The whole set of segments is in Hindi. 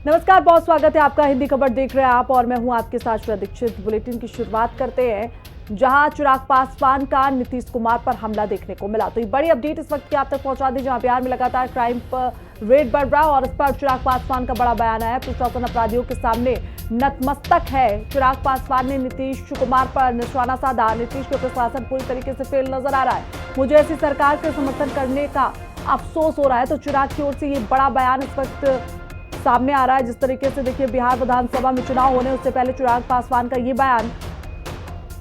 नमस्कार, बहुत स्वागत है आपका। हिंदी खबर देख रहे हैं आप और मैं हूं आपके साथ श्रेया दीक्षित। बुलेटिन की शुरुआत करते हैं जहां चिराग पासवान का नीतीश कुमार पर हमला देखने को मिला। तो ये बड़ी अपडेट इस वक्त की आप तक पहुंचा दी, जहां बिहार में लगातार क्राइम पर रेड बढ़ रहा और इस पर चिराग पासवान का बड़ा बयान आया। प्रशासन अपराधियों के सामने नतमस्तक है। चिराग पासवान ने नीतीश कुमार पर निशाना साधा। नीतीश का प्रशासन पूरी तरीके से फेल नजर आ रहा है। मुझे ऐसी सरकार का समर्थन करने का अफसोस हो रहा है। तो चिराग की ओर से ये बड़ा बयान इस वक्त सामने आ रहा है। जिस तरीके से देखिए, बिहार विधानसभा में चुनाव होने उससे पहले चिराग पासवान का ये बयान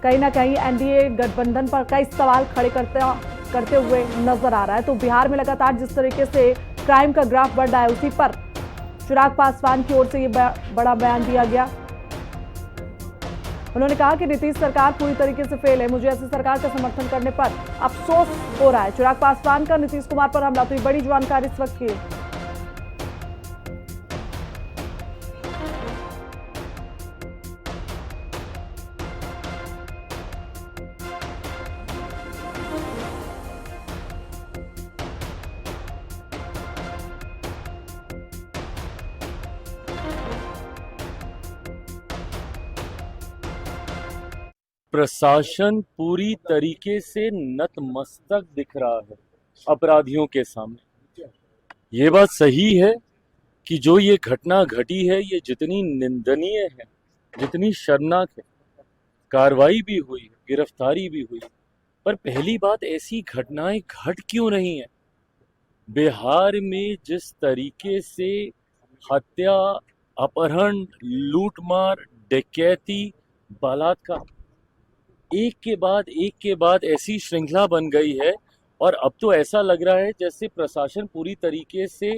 कहीं ना कहीं एनडीए गठबंधन पर कई सवाल खड़े करते हुए नजर आ रहा है। तो बिहार में लगातार जिस तरीके से क्राइम का ग्राफ बढ़ रहा है, उसी पर चिराग पासवान की ओर से ये बड़ा बयान दिया गया। उन्होंने कहा कि नीतीश सरकार पूरी तरीके से फेल है। मुझे ऐसी सरकार का समर्थन करने पर अफसोस हो रहा है। चिराग पासवान का नीतीश कुमार पर हमला। तो ये बड़ी जानकारी इस वक्त की। प्रशासन पूरी तरीके से नतमस्तक दिख रहा है अपराधियों के सामने। ये बात सही है कि जो ये घटना घटी है, ये जितनी निंदनीय है, जितनी शर्मनाक है, कार्रवाई भी हुई, गिरफ्तारी भी हुई, पर पहली बात, ऐसी घटनाएं घट क्यों रही हैं? बिहार में जिस तरीके से हत्या, अपहरण, लूटमार, डकैती, बलात्कार एक के बाद ऐसी श्रृंखला बन गई है और अब तो ऐसा लग रहा है जैसे प्रशासन पूरी तरीके से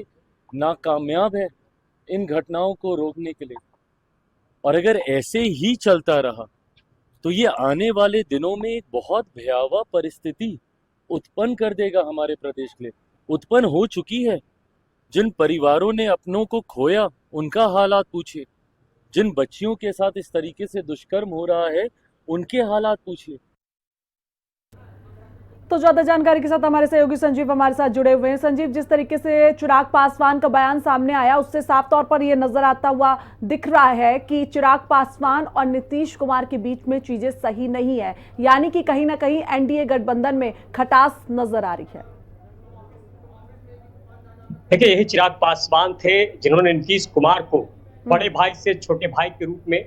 नाकामयाब है इन घटनाओं को रोकने के लिए। और अगर ऐसे ही चलता रहा तो ये आने वाले दिनों में एक बहुत भयावह परिस्थिति उत्पन्न कर देगा हमारे प्रदेश के लिए। उत्पन्न हो चुकी है। जिन परिवारों ने अपनों को खोया उनका हालात पूछिए, जिन बच्चियों के साथ इस तरीके से दुष्कर्म हो रहा है उनके हालात पूछिए। तो ज्यादा जानकारी के साथ हमारे सहयोगी संजीव हमारे साथ जुड़े हुए हैं। संजीव, जिस तरीके से चिराग पासवान का बयान सामने आया, उससे साफ तौर पर यह नजर आता हुआ दिख रहा है कि चिराग पासवान और नीतीश कुमार के बीच में चीजें सही नहीं है, यानी कि कहीं ना कहीं एनडीए गठबंधन में खटास नजर आ रही है। देखिए, यही चिराग पासवान थे जिन्होंने नीतीश कुमार को बड़े भाई से छोटे भाई के रूप में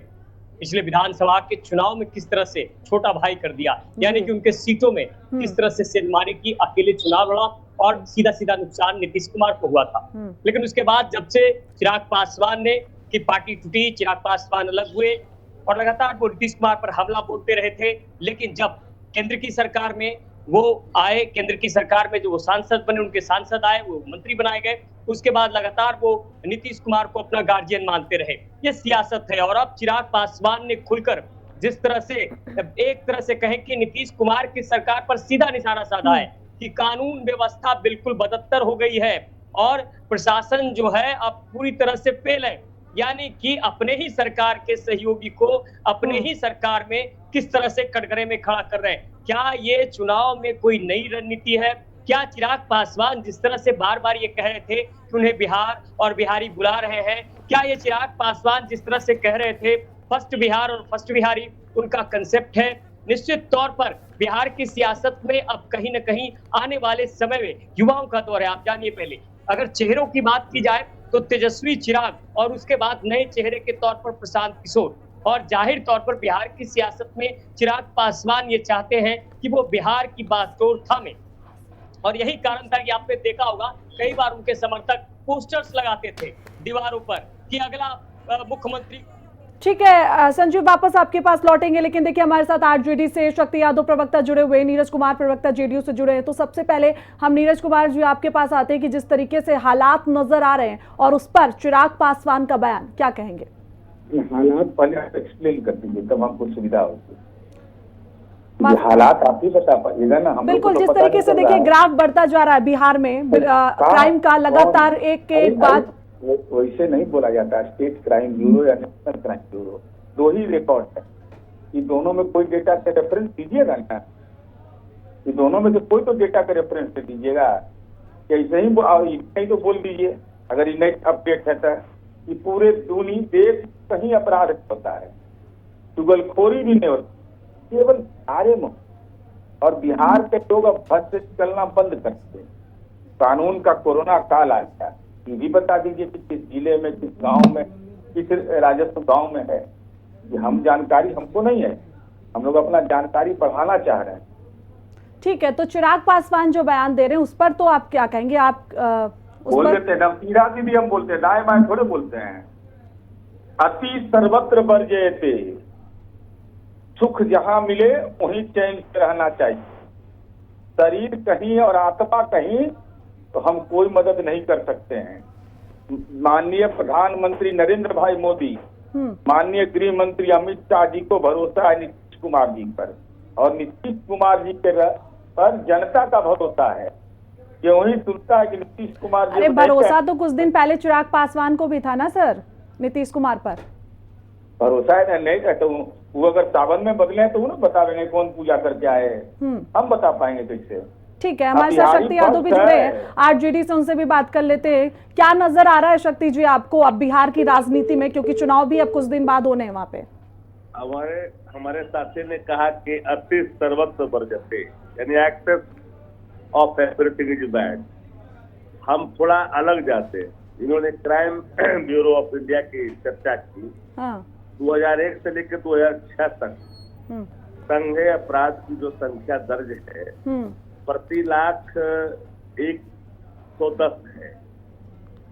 पिछले विधानसभा के चुनाव में किस तरह से छोटा भाई कर दिया, यानी कि उनके सीटों में किस तरह से सेंधमारी की अकेले चुनाव लड़ा और सीधा सीधा नुकसान नीतीश कुमार को हुआ था। लेकिन उसके बाद जब से चिराग पासवान ने की पार्टी टूटी, चिराग पासवान अलग हुए और लगातार वो नीतीश कुमार पर हमला बोलते रहे थे। लेकिन जब केंद्र की सरकार में वो आए, केंद्र की सरकार में जो वो सांसद बने, उनके सांसद आए, वो मंत्री बनाए गए, उसके बाद लगातार वो नीतीश कुमार को अपना गार्जियन मानते रहे। ये सियासत है। और अब चिराग पासवान ने खुलकर जिस तरह से एक तरह से कहें कि नीतीश कुमार की सरकार पर सीधा निशाना साधा है कि कानून व्यवस्था बिल्कुल बदत्तर हो गई है और प्रशासन जो है अब पूरी तरह से फेल है, यानी कि अपने ही सरकार के सहयोगी को अपने ही सरकार में किस तरह से कटघरे में खड़ा कर रहे हैं। क्या ये चुनाव में कोई नई रणनीति है? क्या चिराग पासवान जिस तरह से बार बार ये कह रहे थे कि उन्हें बिहार और बिहारी बुला रहे हैं, क्या ये चिराग पासवान जिस तरह से कह रहे थे फर्स्ट बिहार और फर्स्ट बिहारी उनका कंसेप्ट है? निश्चित तौर पर बिहार की सियासत में अब कहीं ना कहीं आने वाले समय में युवाओं का दौर है। आप जानिए, पहले अगर चेहरों की बात की जाए तो तेजस्वी चिराग और उसके बाद नए चेहरे के तौर पर प्रशांत किशोर, और जाहिर तौर पर बिहार की सियासत में चिराग पासवान ये चाहते हैं कि वो बिहार की बागडोर थामे। और यही कारण था कि आपने देखा होगा कई बार उनके समर्थक पोस्टर्स लगाते थे दीवारों पर कि अगला मुख्यमंत्री। ठीक है संजीव, वापस आपके पास लौटेंगे, लेकिन देखिए हमारे साथ आरजेडी से शक्ति यादव प्रवक्ता जुड़े हुए, नीरज कुमार प्रवक्ता जेडीयू से जुड़े हैं। तो सबसे पहले हम नीरज कुमार जी आपके पास आते हैं कि जिस तरीके से हालात नजर आ रहे हैं और उस पर चिराग पासवान का बयान, क्या कहेंगे? हालात पहले आप एक्सप्लेन कर दीजिए तब हमको सुविधा होगी। हालात आप ही बता पाइएगा ना। हम बिल्कुल, जिस तरीके से देखिए ग्राफ बढ़ता जा रहा है बिहार में क्राइम का, लगातार एक के बाद वैसे नहीं बोला जाता। स्टेट क्राइम ब्यूरो या नेशनल क्राइम ब्यूरो, दो ही रिकॉर्ड है। ये दोनों में कोई डेटा का रेफरेंस दीजिएगा ना। ये दोनों में से कोई तो डेटा का रेफरेंस दीजिएगा। ऐसे ही तो बोल दीजिए अगर ये नई अपडेट है तो कि पूरे दुनिया देश कहीं अपराध होता है, चुगलखोरी भी नहीं होती, केवल बिहार में। और बिहार के लोग अब बस से चलना बंद करते हैं। कानून का कोरोना काल आ गया। ये भी बता दीजिए कि किस जिले में, किस गांव में, किस राजस्व गांव में है। ये हम जानकारी हमको नहीं है, हम लोग अपना जानकारी बढ़ाना चाह रहे हैं। ठीक है, तो चिराग पासवान जो बयान दे रहे हैं उस पर तो आप क्या कहेंगे? आप उस बोल पर देते हैं, नवसीराती भी हम बोलते हैं, दाएं बाएं थोड़े बोलते हैं। अति सर्वत्र वर्जयते, सुख जहां मिले वहीं चैन से रहना चाहिए। शरीर कहीं और आत्मा कहीं तो हम कोई मदद नहीं कर सकते हैं। माननीय प्रधानमंत्री नरेंद्र भाई मोदी, माननीय गृह मंत्री अमित शाह जी को भरोसा है नीतीश कुमार जी पर, और नीतीश कुमार जी पर जनता का भरोसा है। ये वही सुनता है कि नीतीश कुमार जी, अरे भरोसा तो कुछ दिन पहले चिराग पासवान को भी था ना सर, नीतीश कुमार पर। भरोसा है नहीं कहते वो अगर सावन में बदले हैं तो वो ना बता रहे हैं कौन पूजा करके आए हैं, हम बता पाएंगे कैसे? ठीक है, हमारे साथ शक्ति यादव भी जुड़े हैं आरजेडी से, उनसे भी बात कर लेते हैं। क्या नजर आ रहा है शक्ति जी आपको अब बिहार की राजनीति में, क्योंकि चुनाव भी अब कुछ दिन बाद होने हैं वहाँ पे? हमारे साथी ने कहा कि अति सर्वत्र वर्जते, यानी excess of everything is bad. हम थोड़ा अलग जाते हैं। इन्होंने क्राइम ब्यूरो ऑफ इंडिया की चर्चा की। हाँ। 2001 से लेकर 2006 तक संघीय अपराध की जो संख्या दर्ज है प्रति लाख 110 है,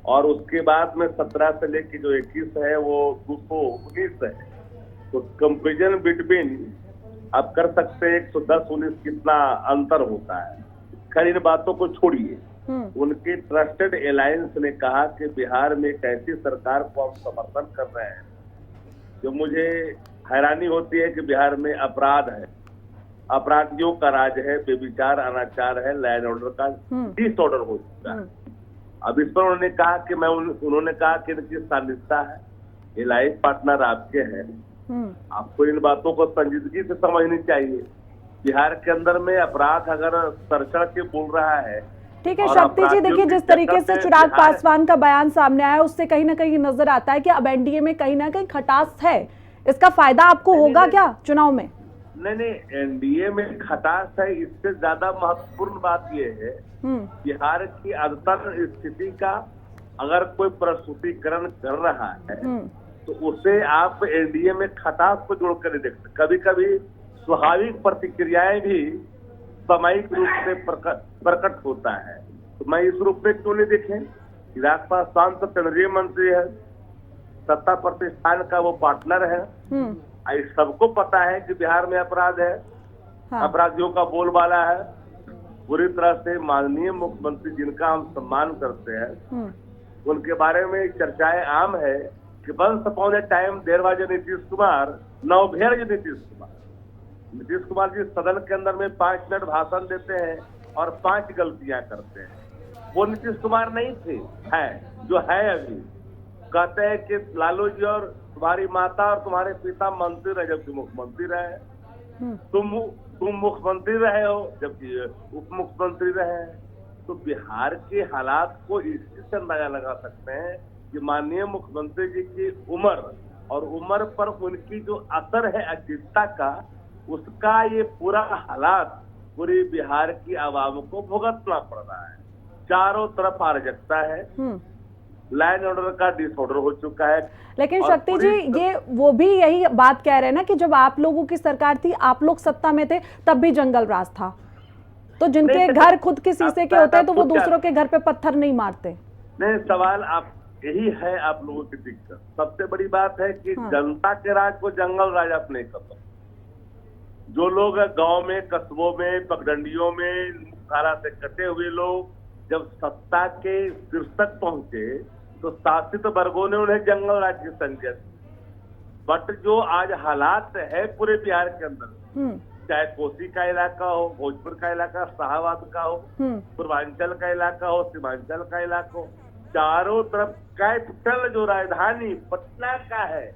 और उसके बाद में 17 से लेकर जो 21 है वो 219 है। तो कंपेरिजन बिटवीन आप कर सकते हैं 110-19 कितना अंतर होता है। खैर इन बातों को छोड़िए। उनके ट्रस्टेड एलायंस ने कहा कि बिहार में एक ऐसी सरकार को हम समर्थन कर रहे हैं जो मुझे हैरानी होती है कि बिहार में अपराध है, अपराधियों का राज है, बेविचार अनाचार है, लैंड ऑर्डर का डिसऑर्डर हो चुका है। अब इस पर उन्होंने कहा कि उन्होंने कहा कि इनकी सानिध्य है, ये लाइफ पार्टनर आपके हैं, आपको इन बातों को संजीदगी से समझनी चाहिए। बिहार के अंदर में अपराध अगर सर के बोल रहा है। ठीक है शक्ति जी, देखिए जिस तरीके से चिराग पासवान का बयान सामने आया उससे कहीं ना कहीं नजर आता है कि अब एनडीए में कहीं ना कहीं खटास है। इसका फायदा आपको होगा क्या चुनाव में? नहीं, एनडीए में खटास है। इससे ज्यादा महत्वपूर्ण बात यह है बिहार की अदतर स्थिति का अगर कोई प्रस्तुतिकरण कर रहा है तो उसे आप एनडीए में खटास को जोड़कर नहीं देखते। कभी कभी स्वाभाविक प्रतिक्रियाएं भी सामयिक रूप से प्रकट होता है, तो मैं इस रूप में क्यों नहीं देखें? चिराग पासवान तो केंद्रीय मंत्री है, सत्ता प्रतिष्ठान का वो पार्टनर है। सबको पता है कि बिहार में अपराध है, अपराधियों का बोलबाला है। पूरी तरह से माननीय मुख्यमंत्री जिनका हम सम्मान करते हैं उनके बारे में चर्चाएं आम है कि once upon a time there was Nitish Kumar, now here is Nitish Kumar. Nitish Kumar ji सदन के अंदर में 5 मिनट भाषण देते हैं और 5 गलतियां करते हैं। वो नीतीश कुमार नहीं थे, है जो है अभी। कहते हैं कि लालू जी और तुम्हारी माता और तुम्हारे पिता मंत्री रहे जबकि मुख्यमंत्री रहे, तुम मुख्यमंत्री रहे हो जबकि उप मुख्यमंत्री रहे। तो बिहार के हालात को इसी से अंदाजा लगा सकते हैं कि माननीय मुख्यमंत्री जी की उम्र और उम्र पर उनकी जो असर है अचिंता का, उसका ये पूरा हालात पूरी बिहार की आवाम को भुगतना पड़ रहा है। चारों तरफ अराजकता है, लैंड ऑर्डर का डिसऑर्डर हो चुका है। लेकिन शक्ति जी ये वो भी यही बात कह रहे हैं ना कि जब आप लोगों की सरकार थी, आप लोग सत्ता में थे, तब भी जंगल राज था। तो जिनके घर खुद के शीशे के होते हैं तो वो दूसरों के घर पे पत्थर नहीं मारते। नहीं, सवाल आप यही है आप लोगों की दिक्कत। सबसे बड़ी बात है कि जनता के राज को जंगल राज आप नहीं कर सकते। जो लोग गांव में, कस्बों में, पगडंडियों में, मुख्यधारा से कटे हुए लोग जब सत्ता के शीर्ष तक पहुंचे तो शासित वर्गों ने उन्हें जंगल राज की संज्ञा दी। बट जो आज हालात है पूरे बिहार के अंदर, चाहे कोसी का इलाका हो, भोजपुर का इलाका, शाहबाद का हो, पूर्वांचल का इलाका हो, सीमांचल का इलाका हो, चारों तरफ कैपिटल जो राजधानी पटना का है,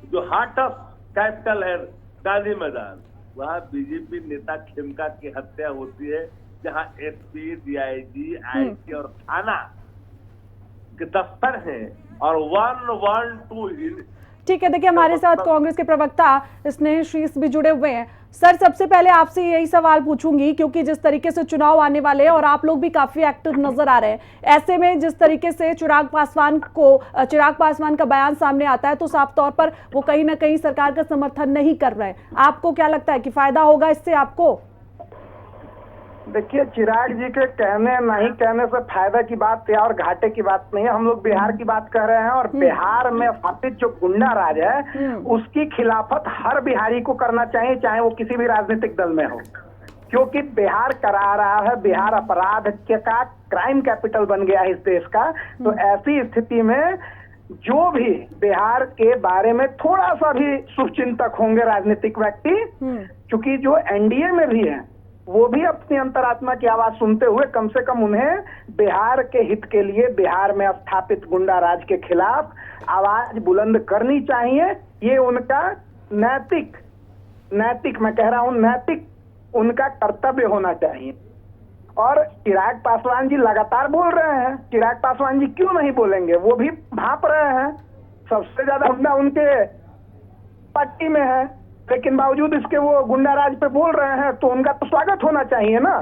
जो हार्ट ऑफ कैपिटल है गांधी मैदान, वहाँ बीजेपी नेता खेमका की हत्या होती है, जहाँ एसपी, डीआईजी, आईजी और थाना के दफ्तर हैं और 112 ठीक है, देखिए हमारे साथ कांग्रेस के प्रवक्ता स्नेह शीस भी जुड़े हुए हैं। सर, सबसे पहले आपसे यही सवाल पूछूंगी, क्योंकि जिस तरीके से चुनाव आने वाले हैं और आप लोग भी काफी एक्टिव नजर आ रहे हैं, ऐसे में जिस तरीके से चिराग पासवान का बयान सामने आता है तो साफ तौर पर वो कहीं ना कहीं सरकार का समर्थन नहीं कर रहे हैं। आपको क्या लगता है कि फायदा होगा इससे आपको? देखिए, चिराग जी के कहने नहीं कहने से फायदा की बात या और घाटे की बात नहीं है। हम लोग बिहार की बात कर रहे हैं और बिहार में स्थापित जो गुंडा राज है उसकी खिलाफत हर बिहारी को करना चाहिए, चाहे वो किसी भी राजनीतिक दल में हो, क्योंकि बिहार करा रहा है, बिहार अपराध का क्राइम कैपिटल बन गया है इस देश का। तो ऐसी स्थिति में जो भी बिहार के बारे में थोड़ा सा भी शुभचिंतक होंगे राजनीतिक व्यक्ति, क्योंकि जो एनडीए में भी है वो भी अपनी अंतरात्मा की आवाज सुनते हुए कम से कम उन्हें बिहार के हित के लिए बिहार में स्थापित गुंडा राज के खिलाफ आवाज बुलंद करनी चाहिए। ये उनका नैतिक मैं कह रहा हूं नैतिक उनका कर्तव्य होना चाहिए। और चिराग पासवान जी लगातार बोल रहे हैं, चिराग पासवान जी क्यों नहीं बोलेंगे? वो भी भांप रहे हैं, सबसे ज्यादा गुंडा उनके पार्टी में है, लेकिन बावजूद इसके वो गुंडा राज पे बोल रहे हैं, तो उनका तो स्वागत होना चाहिए ना।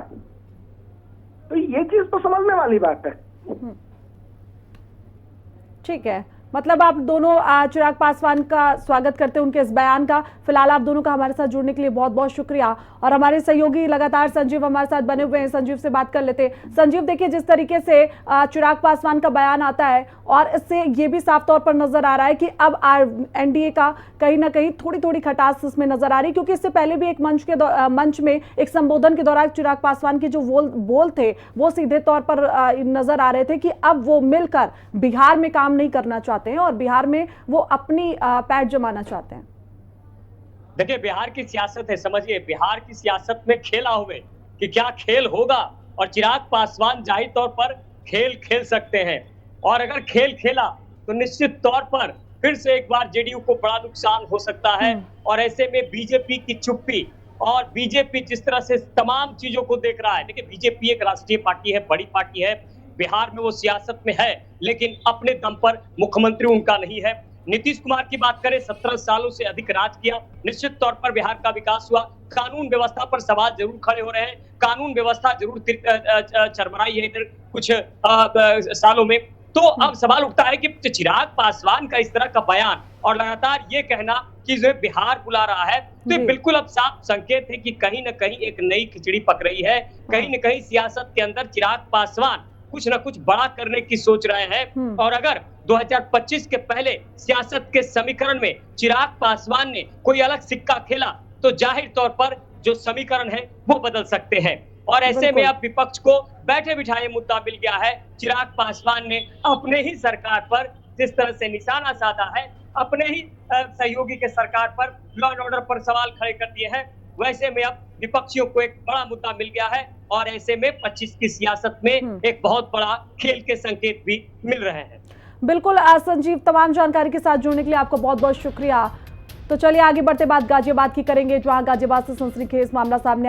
तो ये चीज तो समझने वाली बात है। ठीक है, मतलब आप दोनों चिराग पासवान का स्वागत करते हैं, उनके इस बयान का। फिलहाल आप दोनों का हमारे साथ जुड़ने के लिए बहुत बहुत शुक्रिया। और हमारे सहयोगी लगातार संजीव हमारे साथ बने हुए हैं, संजीव से बात कर लेते हैं। संजीव, देखिए जिस तरीके से चिराग पासवान का बयान आता है और इससे ये भी साफ तौर पर नजर आ रहा है कि अब एनडीए का कहीं ना कहीं थोड़ी थोड़ी खटास इसमें नजर आ रही है, क्योंकि इससे पहले भी एक मंच में एक संबोधन के दौरान चिराग पासवान के जो बोल थे वो सीधे तौर पर नजर आ रहे थे कि अब वो मिलकर बिहार में काम नहीं करना चाहते हैं और बिहार में वो अपनी पैठ जमाना चाहते हैं। देखिए, बिहार की सियासत है, समझिए बिहार की सियासत में खेला हुए कि क्या खेल होगा, और चिराग पासवान जाहिर तौर पर खेल खेल सकते हैं। और अगर खेल खेला तो निश्चित तौर पर फिर से एक बार जेडीयू को बड़ा नुकसान हो सकता है। और ऐसे में बीजेपी की चुप्पी, और बीजेपी जिस तरह से तमाम चीजों को देख रहा है, देखिए बीजेपी एक राष्ट्रीय पार्टी है, बड़ी पार्टी है, बिहार में वो सियासत में है, लेकिन अपने दम पर मुख्यमंत्री उनका नहीं है। नीतीश कुमार की बात करें, 17 सालों से अधिक राज किया, निश्चित तौर पर बिहार का विकास हुआ। कानून व्यवस्था पर सवाल जरूर खड़े हो रहे हैं, कानून व्यवस्था जरूर चरमराई है इधर कुछ सालों में। तो अब सवाल उठता है कि चिराग पासवान का इस तरह का बयान और लगातार ये कहना कि जो बिहार बुला रहा है, तो बिल्कुल अब साफ संकेत है कि कहीं ना कहीं एक नई खिचड़ी पक रही है। कहीं ना कहीं सियासत के अंदर चिराग पासवान कुछ ना कुछ बड़ा करने की सोच रहे हैं। और अगर 2025 के पहले सियासत के समीकरण में चिराग पासवान ने कोई अलग सिक्का खेला तो जाहिर तौर पर जो समीकरण है वो बदल सकते हैं। और ऐसे में अब विपक्ष को बैठे बिठाए मुद्दा मिल गया है। चिराग पासवान ने अपने ही सरकार पर जिस तरह से निशाना साधा है, अपने ही सहयोगी के सरकार पर लॉ एंड ऑर्डर पर सवाल खड़े कर दिए हैं, वैसे में अब विपक्षियों को एक बड़ा मुद्दा मिल गया है। और ऐसे में 25 की सियासत में एक बहुत बड़ा खेल के संकेत भी मिल रहे हैं। बिल्कुल संजीव, तमाम जानकारी के साथ जुड़ने के लिए आपको बहुत बहुत शुक्रिया। तो चलिए आगे बढ़ते बात गाजियाबाद की करेंगे, जहां गाजियाबाद से सनसनीखेज मामला सामने